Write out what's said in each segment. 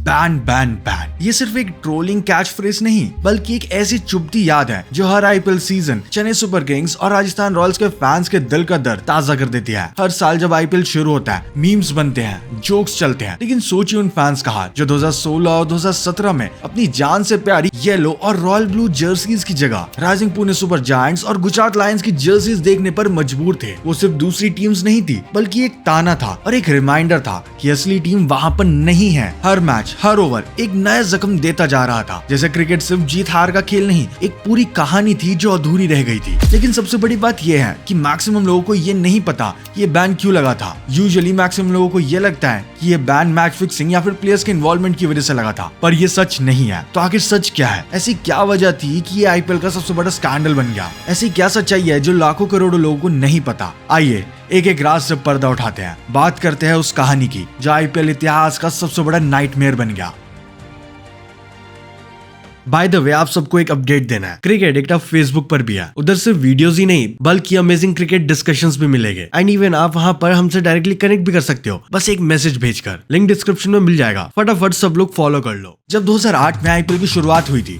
Ban ban ban. ये सिर्फ एक ट्रोलिंग कैच फ्रेज नहीं बल्कि एक ऐसी चुभती याद है जो हर IPL season Chennai Super Kings और राजस्थान रॉयल्स के फैंस के दिल का दर्द ताजा कर देती है। हर साल जब आईपीएल शुरू होता है मीम्स बनते हैं, जोक्स चलते हैं, लेकिन सोचिए उन फैंस का हाल जो 2016 और 2017 में अपनी जान से प्यारी येलो और रॉयल ब्लू जर्सीज की जगह राइजिंग पुणे सुपर जायंट्स और गुजरात लायंस की जर्सीज देखने पर मजबूर थे। वो सिर्फ दूसरी टीम्स नहीं थी बल्कि एक ताना था और एक रिमाइंडर था कि असली टीम वहाँ पर नहीं है। हर मैच हर ओवर एक नया जख्म देता जा रहा था। जैसे क्रिकेट सिर्फ जीत हार का खेल नहीं, एक पूरी कहानी थी जो अधूरी रह गई थी। लेकिन सबसे बड़ी बात यह है कि मैक्सिमम लोगों को ये नहीं पता ये बैन क्यों लगा था। यूजुअली मैक्सिमम लोगों को ये लगता है कि ये बैन मैच फिक्सिंग या फिर प्लेयर्स के इन्वॉल्वमेंट की वजह से लगा था, पर ये सच नहीं है। तो आखिर सच क्या है? ऐसी क्या वजह थी कि ये आईपीएल का सबसे बड़ा स्कैंडल बन गया? ऐसी क्या सच्चाई है जो लाखों करोड़ों लोगों को नहीं पता? आइए एक एक राज से पर्दा उठाते हैं, बात करते हैं उस कहानी की जो आईपीएल इतिहास का सबसे बड़ा नाइटमेयर बन गया। बाय द वे, आप सबको एक अपडेट देना है। क्रिकेट एडिक्ट अब फेसबुक पर भी है। उधर सिर्फ वीडियोस ही नहीं बल्कि अमेजिंग क्रिकेट डिस्कशंस भी मिलेंगे एंड इवन आप वहां पर हमसे डायरेक्टली कनेक्ट भी कर सकते हो, बस एक मैसेज भेजकर। लिंक डिस्क्रिप्शन में मिल जाएगा, फटाफट सब लोग फॉलो कर लो। जब 2008 में आईपीएल की शुरुआत हुई थी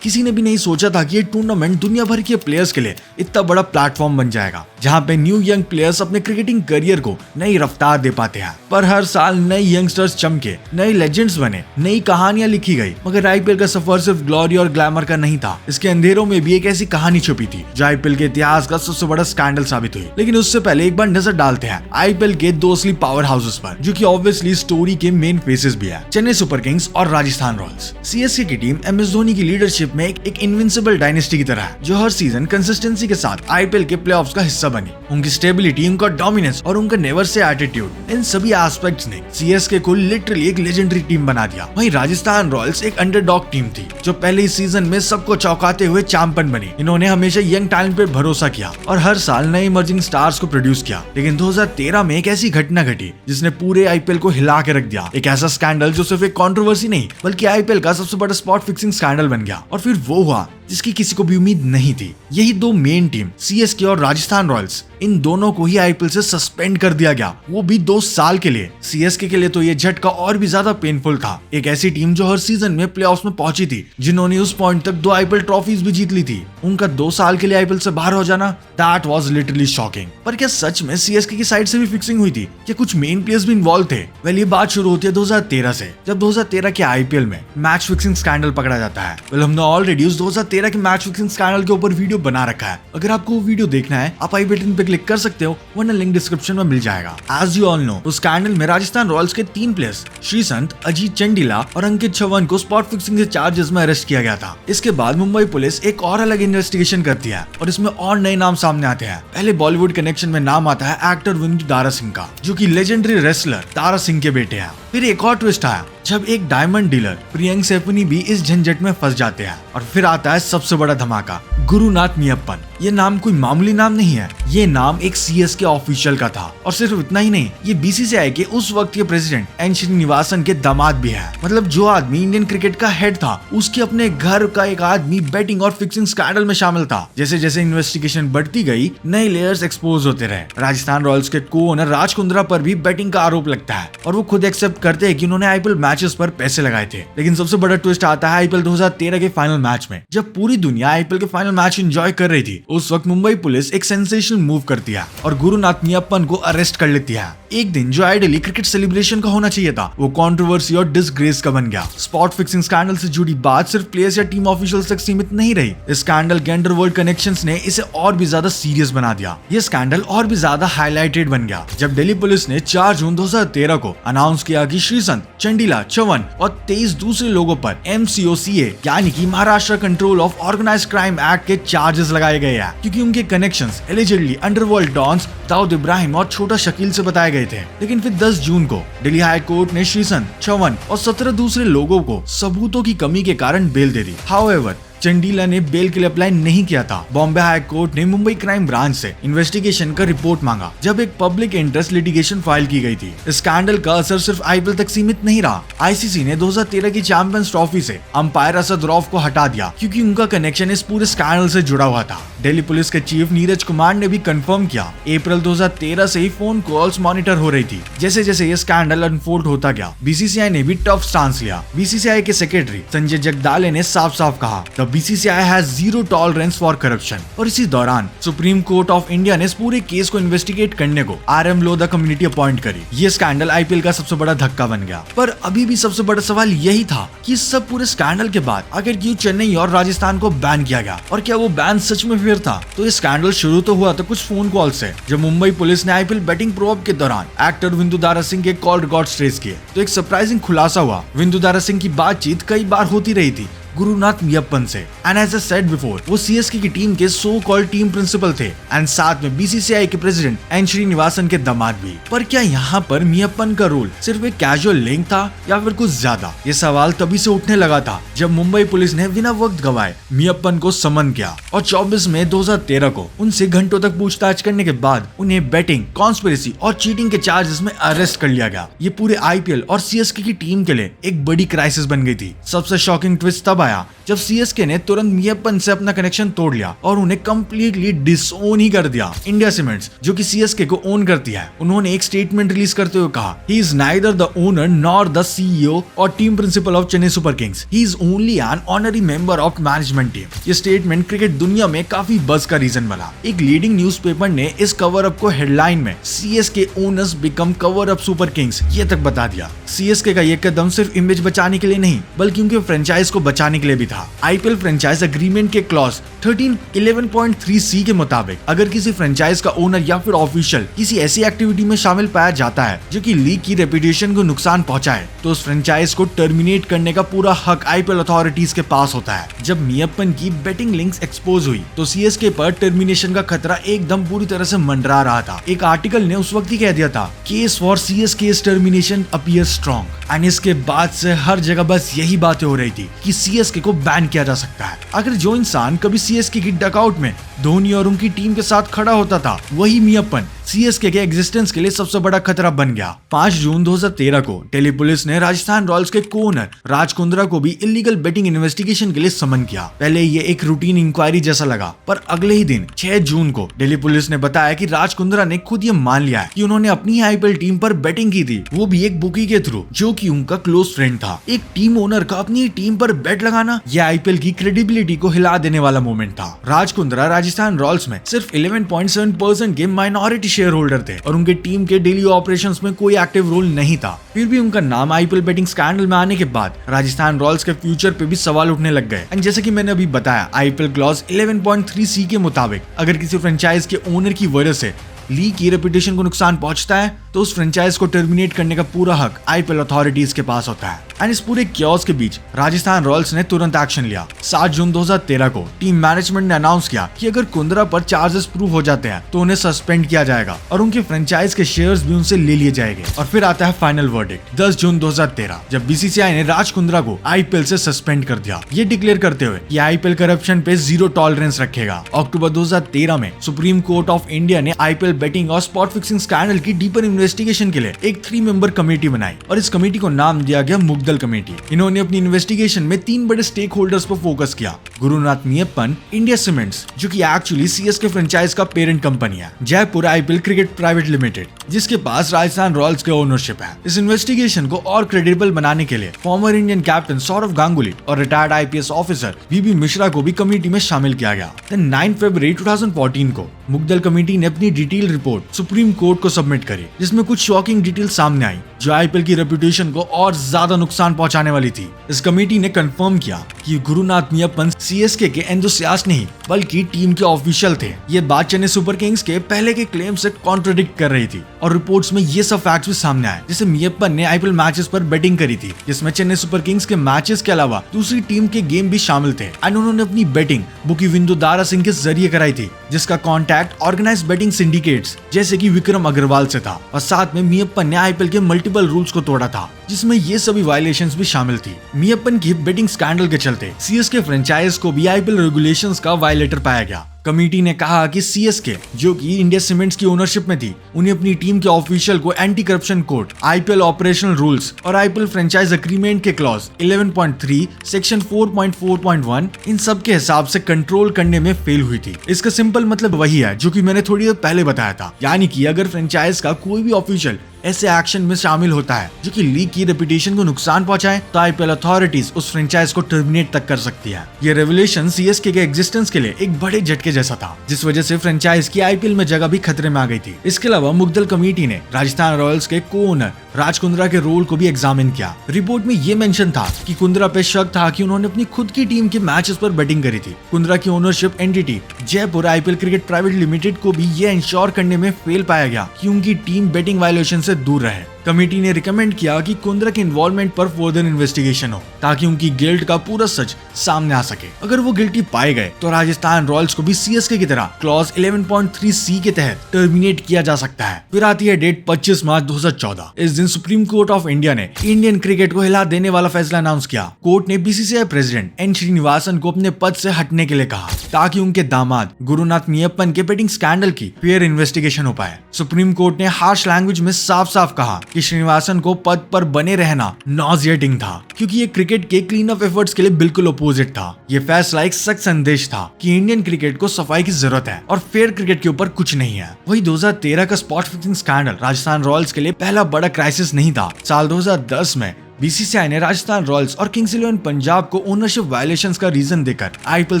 किसी ने भी नहीं सोचा था कि ये टूर्नामेंट दुनिया भर के प्लेयर्स के लिए इतना बड़ा प्लेटफॉर्म बन जाएगा जहां पे न्यू यंग प्लेयर्स अपने क्रिकेटिंग करियर को नई रफ्तार दे पाते हैं। पर हर साल नए यंगस्टर्स चमके, नए लेजेंड्स बने, नई कहानियां लिखी गई। मगर आईपीएल का सफर सिर्फ ग्लोरी और ग्लैमर का नहीं था। इसके अंधेरों में भी एक ऐसी कहानी छुपी थी जो आईपीएल के इतिहास का सबसे बड़ा स्कैंडल साबित हुई। लेकिन उससे पहले एक बार नजर डालते हैं आईपीएल के दो असली पावर हाउसेस पर जो कि ऑब्वियसली स्टोरी के मेन फेसेस भी है, चेन्नई सुपर किंग्स और राजस्थान रॉयल्स। सीएसके की टीम एमएस धोनी की लीडरशिप में एक इनविंसिबल डायनेस्टी की तरह है जो हर सीजन कंसिस्टेंसी के साथ आईपीएल के प्लेऑफ्स का हिस्सा बनी। उनकी स्टेबिलिटी, उनका डोमिनेंस और उनका नेवर से एटीट्यूड, इन सभी एस्पेक्ट्स ने सीएसके को लिटरली एक लेजेंडरी टीम बना दिया। वहीं राजस्थान रॉयल्स एक अंडरडॉग टीम थी जो पहले ही सीजन में सबको चौंकाते हुए चैंपियन बनी। इन्होंने हमेशा यंग टैलेंट पर भरोसा किया और हर साल नए इमर्जिंग स्टार्स को प्रोड्यूस किया। लेकिन 2013 में एक ऐसी घटना घटी जिसने पूरे आईपीएल को हिला के रख दिया। एक ऐसा स्कैंडल जो सिर्फ एक कंट्रोवर्सी नहीं बल्कि आईपीएल का सबसे बड़ा स्पॉट फिक्सिंग स्कैंडल बन गया। और फिर वो हुआ जिसकी किसी को भी उम्मीद नहीं थी। यही दो मेन टीम सीएसके और राजस्थान रॉयल्स, इन दोनों को ही आईपीएल से सस्पेंड कर दिया गया, वो भी 2 साल के लिए। सीएसके के लिए तो ये झटका और भी ज्यादा पेनफुल था। एक ऐसी टीम जो हर सीजन में प्लेऑफ्स में पहुंची थी, जिन्होंने उस पॉइंट तक 2 आईपीएल ट्रॉफीज भी जीत ली थी, उनका 2 साल के लिए आईपीएल से बाहर हो जाना, दैट वाज लिटरली शॉकिंग। पर क्या सच में सीएसके की साइड से भी फिक्सिंग हुई थी? क्या कुछ मेन प्लेयर्स भी इन्वॉल्व थे? वेल, ये बात शुरू होती है 2013 से, जब 2013 के आईपीएल में मैच फिक्सिंग स्कैंडल पकड़ा जाता है। वेल, हमने ऑलरेडी उस 2013 के मैच फिक्सिंग स्कैंडल के ऊपर वीडियो बना रखा है। अगर आपको वो वीडियो देखना है आप आई बटन पे क्लिक कर सकते हो, वरना लिंक डिस्क्रिप्शन में मिल जाएगा। एज यू ऑल नो, उस स्कैंडल में राजस्थान रॉयल्स के 3 प्लेयर्स श्रीसंत, अजीत चंडीला और अंकित चौहान को स्पॉट फिक्सिंग के चार्जेस में अरेस्ट किया गया था। इसके बाद मुंबई पुलिस एक और अलग इन्वेस्टिगेशन करती है और इसमें और नए नाम सामने आते हैं। पहले बॉलीवुड कनेक्शन में नाम आता है एक्टर विनोद दारा सिंह का, जो कि लेजेंडरी रेसलर तारा सिंह के बेटे हैं। फिर एक और ट्विस्ट आया जब एक डायमंड डीलर प्रियंक सेफनी भी इस झंझट में फंस जाते हैं। और फिर आता है सबसे बड़ा धमाका, गुरुनाथ मियप्पन। ये नाम कोई मामूली नाम नहीं है, ये नाम एक सीएसके ऑफिशियल का था। और सिर्फ इतना ही नहीं, ये बीसीसीआई के उस वक्त के प्रेसिडेंट एन श्रीनिवासन के दामाद भी है। मतलब जो आदमी इंडियन क्रिकेट का हेड था, उसके अपने घर का एक आदमी बेटिंग और फिक्सिंग स्कैंडल में शामिल था। जैसे जैसे इन्वेस्टिगेशन बढ़ती गई, नए लेयर्स एक्सपोज होते रहे। राजस्थान रॉयल्स के को ओनर राज कुंद्रा पर भी बेटिंग का आरोप लगता है और वो खुद एक्सेप्ट करते हैं कि उन्होंने आईपीएल मैचेस पर पैसे लगाए थे। लेकिन सबसे बड़ा ट्विस्ट आता है आईपीएल 2013 के फाइनल मैच में, जब पूरी दुनिया आईपीएल के फाइनल मैच एंजॉय कर रही थी। उस वक्त मुंबई पुलिस एक सेंसेशनल मूव करती है और गुरुनाथ मियप्पन को अरेस्ट कर लेती है। एक दिन जो आइडियली क्रिकेट सेलिब्रेशन का होना चाहिए था, वो कंट्रोवर्सी और डिसग्रेस का बन गया। स्पॉट फिक्सिंग स्कैंडल से जुड़ी बात सिर्फ प्लेयर्स या टीम ऑफिशियल्स तक सीमित नहीं रही। इस स्कैंडल के अंडरवर्ल्ड कनेक्शंस ने इसे और भी ज्यादा सीरियस बना दिया। ये स्कैंडल और भी ज्यादा हाईलाइटेड बन गया जब दिल्ली पुलिस ने 4 जून 2013 को अनाउंस किया कि श्रीसंत, चंडीला, चौहान और 23 दूसरे लोगों पर MCOCA यानी कि Maharashtra control of organised crime act के चार्जेस लगाए गए हैं, क्योंकि उनके connections allegedly underworld dons Dawood Ibrahim और छोटा शकील से बताए गए थे। लेकिन फिर 10 जून को दिल्ली हाई कोर्ट ने श्रीसंत, चौहान और 17 दूसरे लोगों को सबूतों की कमी के कारण बेल दे दी। हाउएवर, चंडीला ने बेल के लिए अप्लाई नहीं किया था। बॉम्बे हाई कोर्ट ने मुंबई क्राइम ब्रांच से इन्वेस्टिगेशन का रिपोर्ट मांगा जब एक पब्लिक इंटरेस्ट लिटिगेशन फाइल की गई थी। स्कैंडल का असर सिर्फ आईपीएल तक सीमित नहीं रहा। आईसीसी ने 2013 की चैंपियंस ट्रॉफी से अंपायर असद रौफ को हटा दिया क्योंकि उनका कनेक्शन इस पूरे स्कैंडल से जुड़ा हुआ था। दिल्ली पुलिस के चीफ नीरज कुमार ने भी कंफर्म किया अप्रैल 2013 से ही फोन कॉल्स मॉनिटर हो रही थी। जैसे जैसे ये स्कैंडल अनफोल्ड होता गया, बीसीसीआई ने भी टफ स्टांस लिया। बीसीसीआई के सेक्रेटरी संजय जगदाले ने साफ साफ कहा, the BCCI has zero tolerance for corruption. और इसी दौरान सुप्रीम कोर्ट ऑफ इंडिया ने इस पूरे केस को इन्वेस्टिगेट करने को RM लोधा कम्युनिटी अपॉइंट करी। ये स्कैंडल IPL का सबसे बड़ा धक्का बन गया। पर अभी भी सबसे बड़ा सवाल यही था कि इस सब पूरे स्कैंडल के बाद आखिर क्यों चेन्नई और राजस्थान को बैन किया गया, और क्या वो बैन सच में फेयर था? तो ये स्कैंडल शुरू तो हुआ था कुछ फोन कॉल से, जब मुंबई पुलिस ने IPL बैटिंग प्रोब के दौरान एक्टर विंदु दारा सिंह के कॉल रिकॉर्ड्स ट्रेस किए। तो एक सरप्राइजिंग खुलासा हुआ, विंदु दारा सिंह की बातचीत कई बार होती रही थी गुरुनाथ मियप्पन से, and as I said before, वो CSK की टीम के सो कॉल्ड टीम प्रिंसिपल थे, एंड साथ में BCCI के प्रेसिडेंट एन श्रीनिवासन के दामाद भी। पर क्या यहाँ पर मियप्पन का रोल सिर्फ एक कैजुअल लिंक था या फिर कुछ ज्यादा? ये सवाल तभी से उठने लगा था जब मुंबई पुलिस ने बिना वक्त गवाए मियप्पन को समन किया और 24 मई 2013 को उनसे घंटों तक पूछताछ करने के बाद उन्हें बैटिंग, कॉन्स्पिरेसी और चीटिंग के चार्जेस में अरेस्ट कर लिया गया। ये पूरे IPL और CSK की टीम के लिए एक बड़ी क्राइसिस बन गई थी। सबसे शॉकिंग ट्विस्ट तब आया जब CSK ने तुरंत मियप्पन से अपना कनेक्शन तोड़ लिया और उन्हें कंप्लीटली डिसओन ही कर दिया। इंडिया सीमेंट्स, जो कि CSK को ओन करती है, उन्होंने एक स्टेटमेंट रिलीज करते हुए कहा, he is neither the owner nor the CEO और team principal of Chennai Super Kings, he is only an honorary member of management team. ये स्टेटमेंट क्रिकेट दुनिया में काफी बज का रीजन बना। एक लीडिंग न्यूज़पेपर ने इस कवर अप को हेडलाइन में CSK owners become cover up super Kings ये तक बता दिया। CSK का ये कदम सिर्फ इमेज बचाने के लिए नहीं, बल्कि उनके फ्रेंचाइज को बचाने के लिए भी था। IPL फ्रेंचाइज एग्रीमेंट के क्लॉज 1311.3C के मुताबिक अगर किसी फ्रेंचाइज का ओनर या फिर ऑफिशियल किसी ऐसी एक्टिविटी में शामिल पाया जाता है जो कि लीग की रेपुटेशन को नुकसान पहुंचाए, तो उस फ्रेंचाइज को टर्मिनेट करने का पूरा हक IPL अथॉरिटीज के पास होता है। जब मियप्पन की बेटिंग लिंक्स एक्सपोज हुई तो CSK पर टर्मिनेशन का खतरा एकदम पूरी तरह से मंडरा रहा था। एक आर्टिकल ने उस वक्त ही कह दिया था, case for CSK's termination appear strong, and इसके बाद से हर जगह बस यही बातें हो रही थी कि CSK को बैन किया जा सकता है। अगर जो इंसान कभी CSK की डकआउट में धोनी और उनकी टीम के साथ खड़ा होता था, वही मियप्पन CSK के एग्जिस्टेंस के लिए सबसे बड़ा खतरा बन गया। 5 जून 2013 को दिल्ली पुलिस ने राजस्थान रॉयल्स के को-ओनर राज कुंद्रा को भी इलीगल बेटिंग इन्वेस्टिगेशन के लिए समन किया। पहले ये एक रूटीन इंक्वायरी जैसा लगा, पर अगले ही दिन 6 जून को दिल्ली पुलिस ने बताया कि राज कुंद्रा ने खुद ये मान लिया है कि उन्होंने अपनी IPL टीम पर बेटिंग की थी, वो भी एक बुकी के थ्रू जो कि उनका क्लोज फ्रेंड था। एक टीम ओनर का अपनी टीम पर बेट लगाना, यह IPL की क्रेडिबिलिटी को हिला देने वाला मोमेंट था। राज कुंद्रा राजस्थान रॉयल्स में सिर्फ 11.7% के माइनॉरिटी शेयर होल्डर थे और उनके टीम के डेली ऑपरेशंस में कोई एक्टिव रोल नहीं था। फिर भी उनका नाम IPL बेटिंग स्कैंडल में आने के बाद राजस्थान रॉयल्स के फ्यूचर पे भी सवाल उठने लग गए। एंड जैसे कि मैंने अभी बताया, IPL क्लॉज 11.3C के मुताबिक अगर किसी फ्रेंचाइज के ओनर की वजह से लीग की रेपुटेशन को नुकसान पहुंचता है, तो उस फ्रेंचाइज को टर्मिनेट करने का पूरा हक IPL अथॉरिटीज के पास होता है। एंड इस पूरे क्योस के बीच राजस्थान रॉयल्स ने तुरंत एक्शन लिया। 7 जून 2013 को टीम मैनेजमेंट ने अनाउंस किया कि अगर कुंद्रा पर चार्जेस प्रूव हो जाते हैं तो उन्हें सस्पेंड किया जाएगा और उनके फ्रेंचाइज के शेयर्स भी उनसे ले लिए जाएंगे। और फिर आता है फाइनल वर्डिक्ट 10 जून 2013, जब BCCI ने राज कुंद्रा को IPL से सस्पेंड कर दिया, ये डिक्लेयर करते हुए कि IPL करप्शन पे जीरो टॉलरेंस रखेगा। अक्टूबर 2013 में सुप्रीम कोर्ट ऑफ इंडिया ने IPL बेटिंग और स्पॉट फिक्सिंग स्कैंडल की डीपर इन्वेस्टिगेशन के लिए एक 3 मेंबर कमेटी बनाई और इस कमेटी को नाम दिया गया मुग्दल कमेटी। इन्होंने अपनी इन्वेस्टिगेशन में 3 बड़े स्टेक होल्डर्स पर फोकस किया, गुरुनाथ मियप्पन, इंडिया सीमेंट्स जो कि एक्चुअली CSK फ्रेंचाइज का पेरेंट कंपनी है, Jaipur IPL cricket private limited जिसके पास राजस्थान रॉयल्स के ओनरशिप है। इस इन्वेस्टिगेशन को और क्रेडिबल बनाने के लिए former Indian captain Sourav Ganguly और retired IPS officer VB Mishra को भी कमेटी में शामिल किया गया। 9 फरवरी 2014 को मुग्दल कमेटी ने अपनी डिटेल रिपोर्ट सुप्रीम कोर्ट को सबमिट करी, जिसमें कुछ शॉकिंग डिटेल सामने आई जो IPL की रेपुटेशन को और ज्यादा नुकसान पहुंचाने वाली थी। इस कमेटी ने कंफर्म किया कि गुरुनाथ मियप्पन CSK के एंथुसियास्ट नहीं बल्कि टीम के ऑफिशियल थे। ये बात चेन्नई सुपर किंग्स के पहले के क्लेम से कॉन्ट्रडिक्ट कर रही थी और रिपोर्ट्स में ये सब फैक्ट्स भी सामने आए। जैसे मियप्पन ने IPL मैचेस पर बेटिंग करी थी, जिसमें चेन्नई सुपर किंग्स के मैचेस के अलावा दूसरी टीम के गेम भी शामिल थे, एंड उन्होंने अपनी बेटिंग बुकी विंदु दारा सिंह के जरिए कराई थी, जिसका कॉन्टैक्ट ऑर्गेनाइज बेटिंग सिंडिकेट्स जैसे कि विक्रम अग्रवाल से था। और साथ में मियप्पन ने IPL के मल्टीपल रूल्स को तोड़ा था, जिसमें ये सभी वायलेशंस भी शामिल थी। मियप्पन की बेटिंग स्कैंडल के चलते CSK फ्रेंचाइज को भी IPL रेगुलेशंस का वायलेटर पाया गया। कमेटी ने कहा कि सीएसके, जो कि इंडिया सीमेंट्स की ओनरशिप में थी, उन्हें अपनी टीम के ऑफिशियल को anti corruption code, IPL operational rules और आईपीएल फ्रेंचाइज एग्रीमेंट के क्लॉज 11.3, सेक्शन 4.4.1 इन सब के हिसाब से कंट्रोल करने में फेल हुई थी। इसका सिंपल मतलब वही है जो कि मैंने थोड़ी देर पहले बताया था, यानी कि अगर फ्रेंचाइज का कोई भी ऑफिशियल ऐसे एक्शन में शामिल होता है जो कि लीग की रेपुटेशन को नुकसान पहुंचाए, तो आईपीएल अथॉरिटीज उस फ्रेंचाइज को टर्मिनेट तक कर सकती है। ये रेवोल्यूशन सीएसके के एग्जिस्टेंस के लिए एक बड़े झटके जैसा था, जिस वजह से फ्रेंचाइज की आईपीएल में जगह भी खतरे में आ गई थी। इसके अलावा मुग्दल कमेटी ने राजस्थान रॉयल्स के को ओनर राज कुंद्रा के रोल को भी एग्जामिन किया। रिपोर्ट में ये मेंशन था कि कुंद्रा पे शक था कि उन्होंने अपनी खुद की टीम के मैचेस पर बेटिंग करी थी। कुंद्रा की ownership entity Jaipur IPL cricket private limited को भी ये इंश्योर करने में फेल पाया गया कि उनकी टीम बेटिंग वायलेशन से दूर रहे। कमेटी ने रिकमेंड किया कि कुंद्रा के इन्वॉल्वमेंट पर फर्दर इन्वेस्टिगेशन हो ताकि उनकी गिल्ट का पूरा सच सामने आ सके। अगर वो गिल्टी पाए गए तो राजस्थान रॉयल्स को भी सीएसके की तरह क्लॉज 11.3 सी के तहत टर्मिनेट किया जा सकता है। फिर आती है डेट 25 मार्च 2014। इस दिन सुप्रीम कोर्ट ऑफ इंडिया ने इंडियन क्रिकेट को हिला देने वाला फैसला अनाउंस किया। कोर्ट ने बीसीसीआई प्रेसिडेंट एन श्रीनिवासन को अपने पद से हटने के लिए कहा ताकि उनके दामाद गुरुनाथ मीयप्पन के बेटिंग स्कैंडल की फेयर इन्वेस्टिगेशन हो पाए। सुप्रीम कोर्ट ने हार्श लैंग्वेज में साफ साफ कहा कि श्रीनिवासन को पद पर बने रहना नॉजिएटिंग था, क्योंकि ये क्रिकेट के क्लीन अप एफर्ट्स के लिए बिल्कुल अपोजिट था। ये फैसला एक सख्त संदेश था कि इंडियन क्रिकेट को सफाई की जरूरत है और फेयर क्रिकेट के ऊपर कुछ नहीं है। वही 2013 का spot fixing scandal Rajasthan Royals के लिए पहला बड़ा क्राइसिस नहीं था। साल 2010 में बीसीसीआई ने राजस्थान रॉयल्स और किंग्स इलेवन पंजाब को ओनरशिप वायलेशंस का रीजन देकर आईपीएल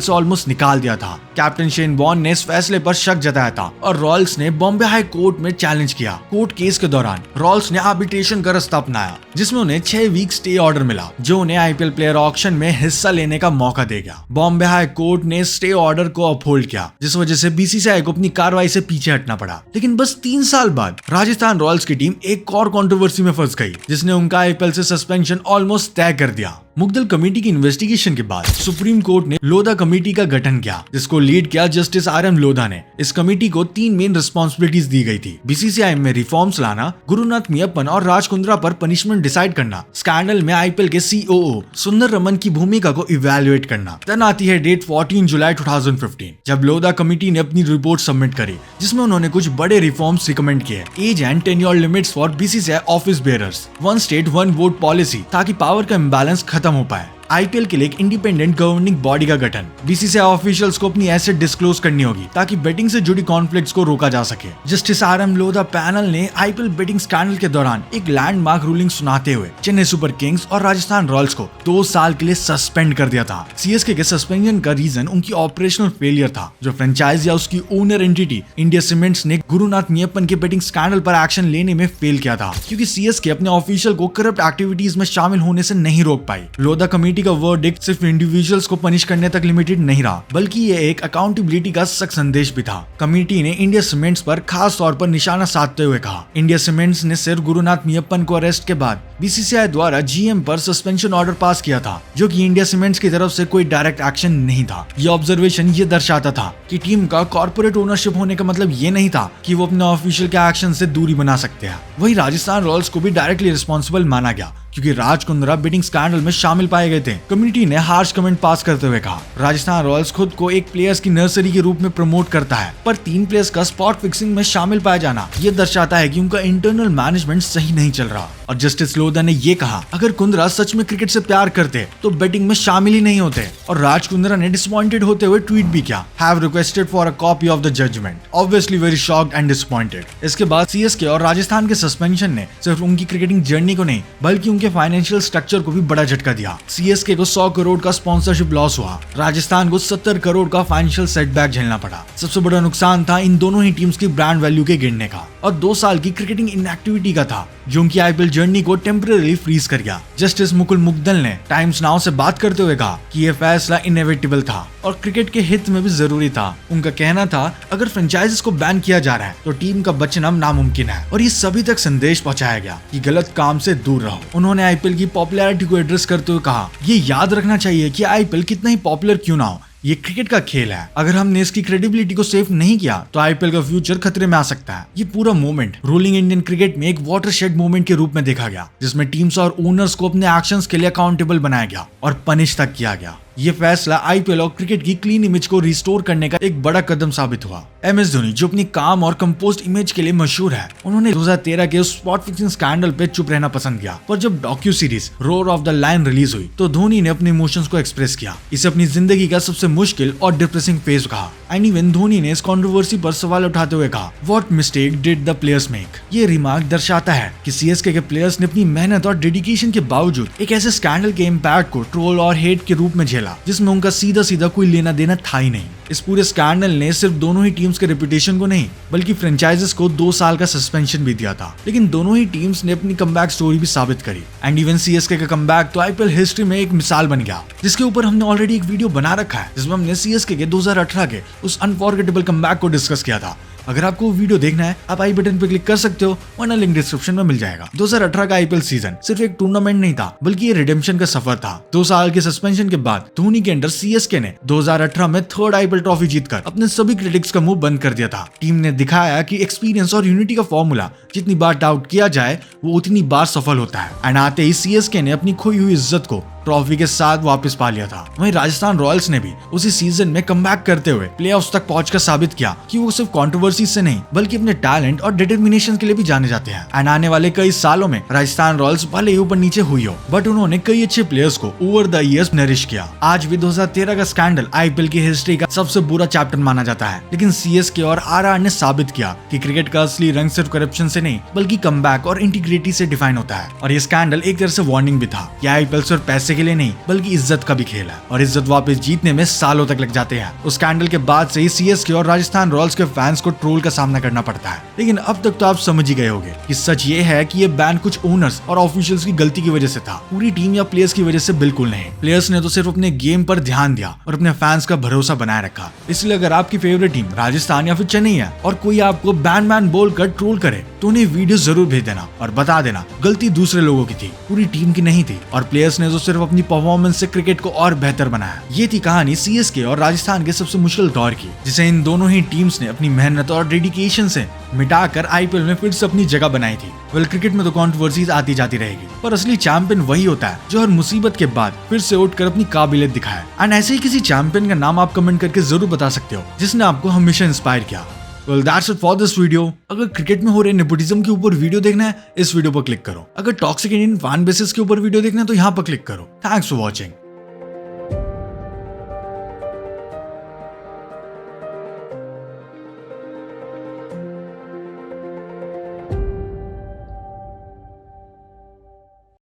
से ऑलमोस्ट निकाल दिया था। कैप्टन शेन वॉर्न ने इस फैसले पर शक जताया था और रॉयल्स ने बॉम्बे हाई कोर्ट में चैलेंज किया। कोर्ट केस के दौरान रॉयल्स ने आर्बिट्रेशन का रास्ता अपनाया, जिसमें उन्हें 6 वीक स्टे ऑर्डर मिला, जो उन्हें आईपीएल प्लेयर ऑक्शन में हिस्सा लेने का मौका देगा। बॉम्बे हाई कोर्ट ने स्टे ऑर्डर को अपहोल्ड किया, जिस वजह से बीसीसीआई को अपनी कार्रवाई से पीछे हटना पड़ा। लेकिन बस 3 साल बाद राजस्थान रॉयल्स की टीम एक और कंट्रोवर्सी में फंस गई, जिसने उनका आईपीएल से सस्पेंशन ऑलमोस्ट तय कर दिया। मुग्दल कमेटी की इन्वेस्टिगेशन के बाद सुप्रीम कोर्ट ने लोधा कमेटी का गठन किया, जिसको लीड किया जस्टिस आर.एम. लोधा ने। इस कमेटी को 3 मेन रिस्पॉन्सिबिलिटीज दी गई थी: बीसीसीआई में रिफॉर्म्स लाना, गुरुनाथ मीयप्पन और राज कुंद्रा पर पनिशमेंट डिसाइड करना, स्कैंडल में आईपीएल के सीओओ सुंदर रमन की भूमिका को इवैल्यूएट करना। देन आती है डेट 14 जुलाई 2015, जब लोधा कमेटी ने अपनी रिपोर्ट सबमिट करी, जिसमें उन्होंने कुछ बड़े रिफॉर्म्स रिकमेंड किए। Age and tenure limits for BCCI office bearers, 1 state 1 vote policy, ताकि पावर का इम्बैलेंस खत्म हो पाए। आईपीएल के लिए एक इंडिपेंडेंट गवर्निंग बॉडी का गठन। बीसीसीआई ऑफिशियल्स को अपनी एसेट डिस्क्लोज करनी होगी ताकि बेटिंग से जुड़ी कॉन्फ्लिक्ट्स को रोका जा सके। Justice R M. लोधा पैनल ने आईपीएल बेटिंग स्कैंडल के दौरान एक लैंडमार्क रूलिंग सुनाते हुए चेन्नई सुपर किंग्स और राजस्थान रॉयल्स को 2 साल के लिए सस्पेंड कर दिया था। सीएसके के सस्पेंशन का रीजन उनकी ऑपरेशनल फेलियर था, जो फ्रेंचाइज या उसकी ओनर एंटिटी इंडिया सीमेंट्स ने गुरुनाथ मीयप्पन के बेटिंग स्कैंडल पर एक्शन लेने में फेल किया था, क्योंकि सीएसके अपने ऑफिशियल को करप्ट एक्टिविटीज में शामिल होने से नहीं रोक पाई। लोधा कमेटी का वर्डिक्ट सिर्फ इंडिविजुअल्स को पनिश करने तक लिमिटेड नहीं रहा, बल्कि ये एक अकाउंटेबिलिटी का सख्त संदेश भी था। कमेटी ने इंडिया सीमेंट्स पर खास तौर पर निशाना साधते हुए कहा, इंडिया सीमेंट्स ने सिर्फ गुरुनाथ मीयप्पन को अरेस्ट के बाद बीसीसीआई द्वारा जीएम पर सस्पेंशन ऑर्डर पास किया था, जो कि इंडिया सीमेंट्स की तरफ से कोई डायरेक्ट एक्शन नहीं था। ये ऑब्जर्वेशन ये दर्शाता था कि टीम का कॉर्पोरेट ओनरशिप होने का मतलब ये नहीं था कि वो अपने ऑफिशियल के एक्शन से दूरी बना सकते हैं। वही राजस्थान रॉयल्स को भी डायरेक्टली रिस्पॉन्सिबल माना गया, क्योंकि राज कुंद्रा बेटिंग स्कैंडल में शामिल पाए गए थे। कम्युनिटी ने हार्श कमेंट पास करते हुए कहा, राजस्थान रॉयल्स खुद को एक प्लेयर्स की नर्सरी के रूप में प्रमोट करता है, पर 3 प्लेयर्स का स्पॉट फिक्सिंग में शामिल पाया जाना ये दर्शाता है कि उनका इंटरनल मैनेजमेंट सही नहीं चल रहा। और जस्टिस लोधा ने ये कहा, अगर कुंद्रा सच में क्रिकेट से प्यार करते तो बेटिंग में शामिल ही नहीं होते। और राज कुंद्रा ने डिसअपॉइंटेड होते हुए ट्वीट भी किया, have requested for a copy of the judgment, obviously very shocked and disappointed. इसके बाद सीएसके और राजस्थान के सस्पेंशन ने सिर्फ उनकी क्रिकेटिंग जर्नी को नहीं, बल्कि उनके फाइनेंशियल स्ट्रक्चर को भी बड़ा झटका दिया। सीएसके को 100 करोड़ का स्पॉन्सरशिप लॉस हुआ, राजस्थान को 70 करोड़ का फाइनेंशियल सेटबैक झेलना पड़ा। सबसे बड़ा नुकसान था इन दोनों ही टीम्स की ब्रांड वैल्यू के गिरने का, और 2 साल की क्रिकेटिंग इनएक्टिविटी का था, जो उनकी आईपीएल जर्नी को टेम्परेरी फ्रीज कर गया। जस्टिस मुकुल मुग्दल ने टाइम्स नाउ से बात करते हुए कहा कि यह फैसला इनएविटेबल था और क्रिकेट के हित में भी जरूरी था। उनका कहना था, अगर फ्रेंचाइजेस को बैन किया जा रहा है तो टीम का बचना नामुमकिन है, और ये सभी तक संदेश पहुंचाया गया कि गलत काम से दूर रहो। उन्होंने आईपीएल की पॉपुलैरिटी को एड्रेस करते हुए कहा, ये याद रखना चाहिए कि आईपीएल कितना ही पॉपुलर क्यों ना हो, ये क्रिकेट का खेल है। अगर हमने इसकी क्रेडिबिलिटी को सेव नहीं किया तो आईपीएल का फ्यूचर खतरे में आ सकता है। ये पूरा मूवमेंट रूलिंग इंडियन क्रिकेट में एक वाटरशेड मूवमेंट के रूप में देखा गया, जिसमें टीम्स और ओनर्स को अपने एक्शंस के लिए अकाउंटेबल बनाया गया और पनिश तक किया गया। ये फैसला आईपीएल और क्रिकेट की क्लीन इमेज को रिस्टोर करने का एक बड़ा कदम साबित हुआ। MS धोनी जो अपनी काम और कंपोस्ट इमेज के लिए मशहूर है, उन्होंने 2013 के उस स्पॉट फिक्सिंग स्कैंडल पे चुप रहना पसंद किया। पर जब docu series roar of the lion release हुई तो धोनी ने अपने इमोशंस को एक्सप्रेस किया। इसे अपनी जिंदगी का सबसे मुश्किल और डिप्रेसिंग फेज कहा। एंड इवन धोनी ने इस कंट्रोवर्सी पर सवाल उठाते हुए कहा, what mistake did the players make. ये रिमार्क दर्शाता है कि CSK के प्लेयर्स ने अपनी मेहनत और डेडिकेशन के बावजूद एक ऐसे स्कैंडल के इम्पैक्ट को ट्रोल और हेट के रूप में झेला जिसमें उनका सीधा सीधा कोई लेना देना था ही नहीं। इस पूरे स्कैंडल ने सिर्फ दोनों ही टीम्स के रेपुटेशन को नहीं बल्कि फ्रेंचाइजेस को 2 साल का सस्पेंशन भी दिया था। लेकिन दोनों ही टीम्स ने अपनी कमबैक स्टोरी भी साबित करी। एंड इवन CSK का कमबैक तो आईपीएल हिस्ट्री में एक मिसाल बन गया, जिसके ऊपर हमने ऑलरेडी एक वीडियो बना रखा है जिसमें हमने CSK के 2018 के उस अनफॉरगेटेबल कमबैक को डिस्कस किया था। अगर आपको वीडियो देखना है आप आई बटन पे क्लिक कर सकते हो, वरना लिंक डिस्क्रिप्शन में मिल जाएगा। 2018 का आईपीएल सीजन सिर्फ एक टूर्नामेंट नहीं था बल्कि ये रिडेम्पशन का सफर था। 2 साल के सस्पेंशन के बाद धोनी के अंडर CSK ने 2018 में 3rd आईपीएल ट्रॉफी जीतकर अपने सभी क्रिटिक्स का मुंह बंद कर दिया था। टीम ने दिखाया कि एक्सपीरियंस और यूनिटी का फॉर्मूला जितनी बार डाउट किया जाए वो उतनी बार सफल होता है। एंड आते ही CSK ने अपनी खोई हुई इज्जत को ट्रॉफी के साथ वापस पा लिया था। वहीं राजस्थान रॉयल्स ने भी उसी सीजन में कमबैक करते हुए प्लेऑफ्स तक पहुंचकर साबित किया कि वो सिर्फ कंट्रोवर्सी से नहीं बल्कि अपने टैलेंट और डिटर्मिनेशन के लिए भी जाने जाते हैं। एंड आने वाले कई सालों में राजस्थान रॉयल्स भले ही ऊपर नीचे हुई हो बट उन्होंने कई अच्छे प्लेयर्स को ओवर द ईयर्स नरिश किया। आज भी 2013 का स्कैंडल आईपीएल की हिस्ट्री का सबसे बुरा चैप्टर माना जाता है, लेकिन CSK और RR ने साबित किया कि क्रिकेट का असली रंग सिर्फ करप्शन से नहीं बल्कि कमबैक और इंटीग्रिटी से डिफाइन होता है। और ये स्कैंडल एक तरह से वार्निंग भी था कि आईपीएल सिर्फ पैसे के लिए नहीं बल्कि इज्जत का भी खेल है और इज्जत वापस जीतने में सालों तक लग जाते हैं। उस स्कैंडल के बाद से ही CSK और राजस्थान रॉयल्स के फैंस को ट्रोल का सामना करना पड़ता है। लेकिन अब तक तो आप समझ ही गए होंगे कि सच ये है कि ये बैन कुछ ओनर्स और ऑफिशियल्स की गलती की वजह से था, पूरी टीम या प्लेयर्स की वजह से बिल्कुल नहीं। प्लेयर्स ने तो सिर्फ अपने गेम पर ध्यान दिया और अपने फैंस का भरोसा बनाए रखा। इसलिए अगर आपकी फेवरेट टीम राजस्थान या फिर चेन्नई है और कोई आपको बैन बोल कर ट्रोल करे तो उन्हें वीडियो जरूर भेज देना और बता देना गलती दूसरे लोगों की थी, पूरी टीम की नहीं थी। और प्लेयर्स ने तो सिर्फ अपनी परफॉर्मेंस से क्रिकेट को और बेहतर बनाया। ये थी कहानी CSK और राजस्थान के सबसे मुश्किल दौर की, जिसे इन दोनों ही टीम्स ने अपनी मेहनत और डेडिकेशन से मिटाकर आईपीएल में फिर से अपनी जगह बनाई थी। वेल, क्रिकेट में तो कंट्रोवर्सीज आती जाती रहेगी पर असली चैंपियन वही होता है जो हर मुसीबत के बाद फिर से उठकर अपनी काबिलियत दिखाए। एंड ऐसे ही किसी चैंपियन का नाम आप कमेंट करके जरूर बता सकते हो जिसने आपको हमेशा इंस्पायर किया। Well, that's it for this video. अगर क्रिकेट में हो रहे नेपोटिज्म के ऊपर वीडियो देखना है इस वीडियो पर क्लिक करो। अगर टॉक्सिक इंडियन फैन बेसिस के ऊपर वीडियो देखना है तो यहाँ पर क्लिक करो। Thanks for watching.